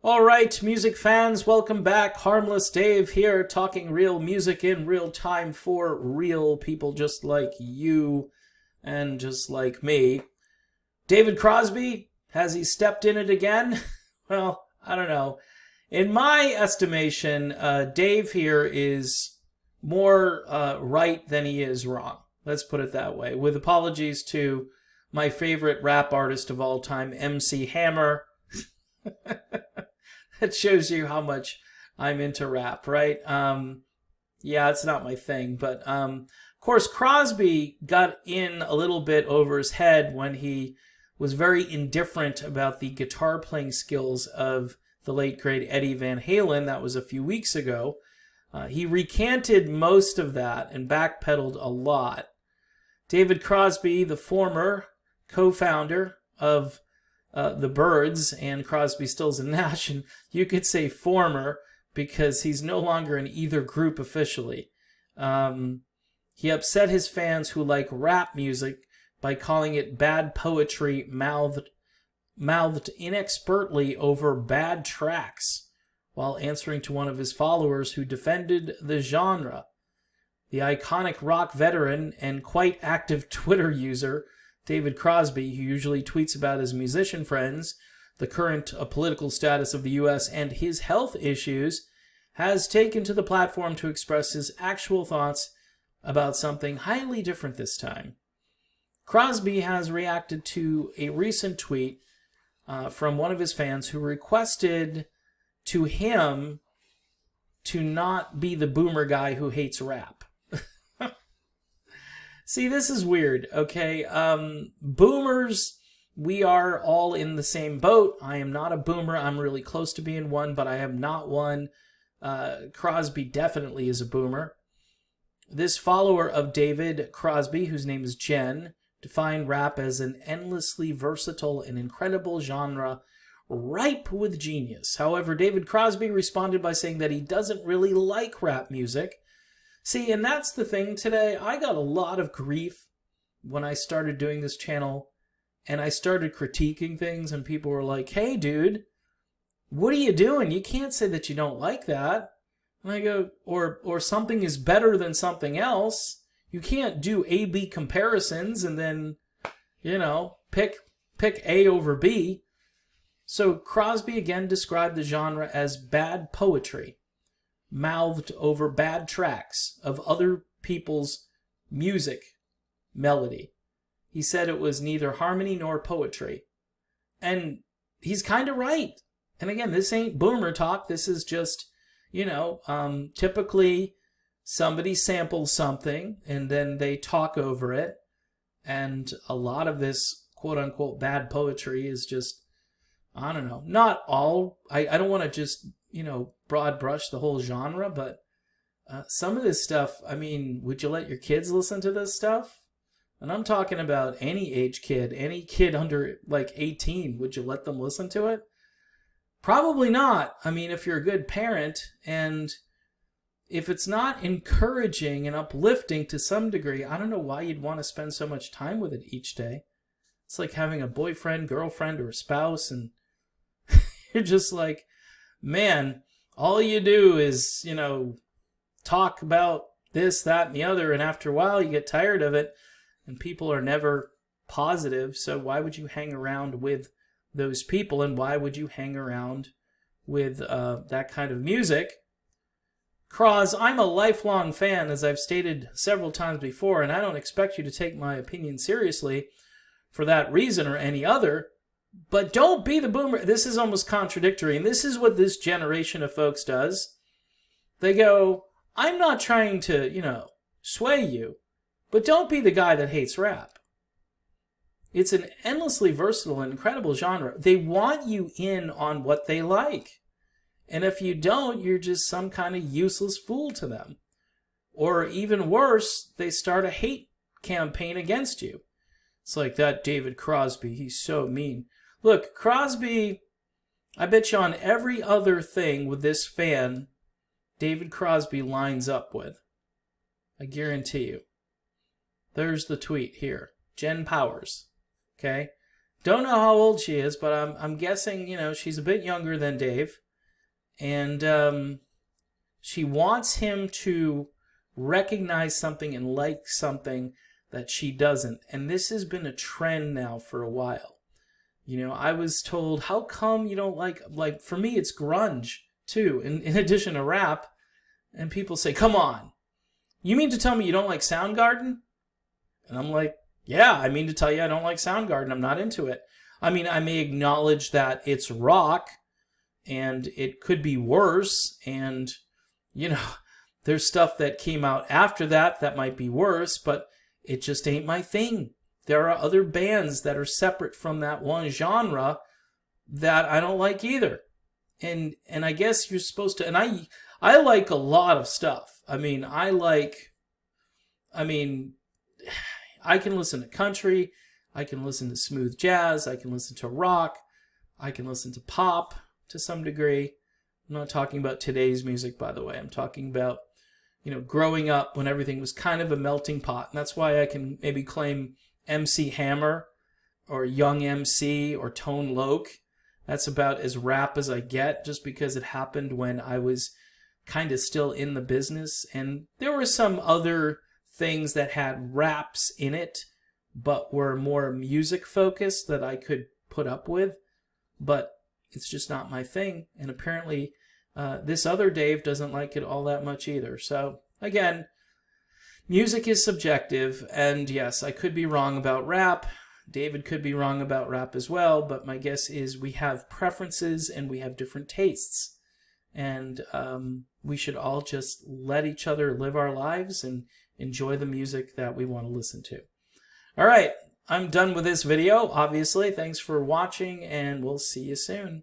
All right, music fans, welcome back. Harmless Dave here, talking real music in real time for real people just like you and just like me. David Crosby, has he stepped in it again? Well, I don't know. In my estimation, Dave here is more right than he is wrong. Let's put it that way. With apologies to my favorite rap artist of all time, MC Hammer. That shows you how much I'm into rap, right? Yeah, it's not my thing, but of course Crosby got in a little bit over his head when he was very indifferent about the guitar playing skills of the late great Eddie Van Halen. That was a few weeks ago. He recanted most of that and backpedaled a lot. David Crosby, the former co-founder of the Byrds and Crosby, Stills and Nash, and you could say former because he's no longer in either group officially. He upset his fans who like rap music by calling it bad poetry mouthed inexpertly over bad tracks, while answering to one of his followers who defended the genre. The iconic rock veteran and quite active Twitter user David Crosby, who usually tweets about his musician friends, the current political status of the U.S., and his health issues, has taken to the platform to express his actual thoughts about something highly different this time. Crosby has reacted to a recent tweet from one of his fans who requested to him to not be the boomer guy who hates rap. See, this is weird, okay? Boomers, we are all in the same boat. I am not a boomer. I'm really close to being one, but I am not one. Crosby definitely is a boomer. This follower of David Crosby, whose name is Jen, defined rap as an endlessly versatile and incredible genre ripe with genius. However, David Crosby responded by saying that he doesn't really like rap music. See, and that's the thing today. I got a lot of grief when I started doing this channel and I started critiquing things and people were like, hey, dude, what are you doing? You can't say that you don't like that. And I go, or something is better than something else. You can't do A-B comparisons and then, pick A over B. So Crosby again described the genre as bad poetry, mouthed over bad tracks of other people's music melody. He said it was neither harmony nor poetry. And he's kind of right. And again, this ain't boomer talk. This is just, typically somebody samples something and then they talk over it. And a lot of this quote unquote bad poetry is just, I don't know, not all. I don't want to just, broad brush the whole genre, but some of this stuff, I mean, would you let your kids listen to this stuff? And I'm talking about any age kid, any kid under like 18, would you let them listen to it? Probably not. I mean, if you're a good parent and if it's not encouraging and uplifting to some degree, I don't know why you'd want to spend so much time with it each day. It's like having a boyfriend, girlfriend, or a spouse, and you're just like, man, all you do is, talk about this, that, and the other, and after a while you get tired of it, and people are never positive, so why would you hang around with those people, and why would you hang around with that kind of music? Cross, I'm a lifelong fan, as I've stated several times before, and I don't expect you to take my opinion seriously for that reason or any other, but don't be the boomer. This is almost contradictory, and this is what this generation of folks does. They go, I'm not trying to, sway you, but don't be the guy that hates rap. It's an endlessly versatile and incredible genre. They want you in on what they like. And if you don't, you're just some kind of useless fool to them. Or even worse, they start a hate campaign against you. It's like that David Crosby, he's so mean. Look, Crosby, I bet you on every other thing with this fan, David Crosby lines up with. I guarantee you. There's the tweet here. Jen Powers. Okay? Don't know how old she is, but I'm guessing, she's a bit younger than Dave. And she wants him to recognize something and like something that she doesn't. And this has been a trend now for a while. I was told, how come you don't like, for me, it's grunge too, in addition to rap. And people say, come on, you mean to tell me you don't like Soundgarden? And I'm like, yeah, I mean to tell you I don't like Soundgarden. I'm not into it. I mean, I may acknowledge that it's rock and it could be worse. And, there's stuff that came out after that might be worse, but it just ain't my thing. There are other bands that are separate from that one genre that I don't like either. And I guess you're supposed to, and I like a lot of stuff. I can listen to country, I can listen to smooth jazz, I can listen to rock, I can listen to pop to some degree. I'm not talking about today's music, by the way. I'm talking about, growing up when everything was kind of a melting pot. And that's why I can maybe claim MC Hammer or Young MC or Tone Loc. That's about as rap as I get, just because it happened when I was kind of still in the business. And there were some other things that had raps in it, but were more music focused that I could put up with. But it's just not my thing. And apparently this other Dave doesn't like it all that much either. So again, music is subjective. And yes, I could be wrong about rap. David could be wrong about rap as well. But my guess is we have preferences and we have different tastes. And we should all just let each other live our lives and enjoy the music that we want to listen to. All right, I'm done with this video, obviously. Thanks for watching, and we'll see you soon.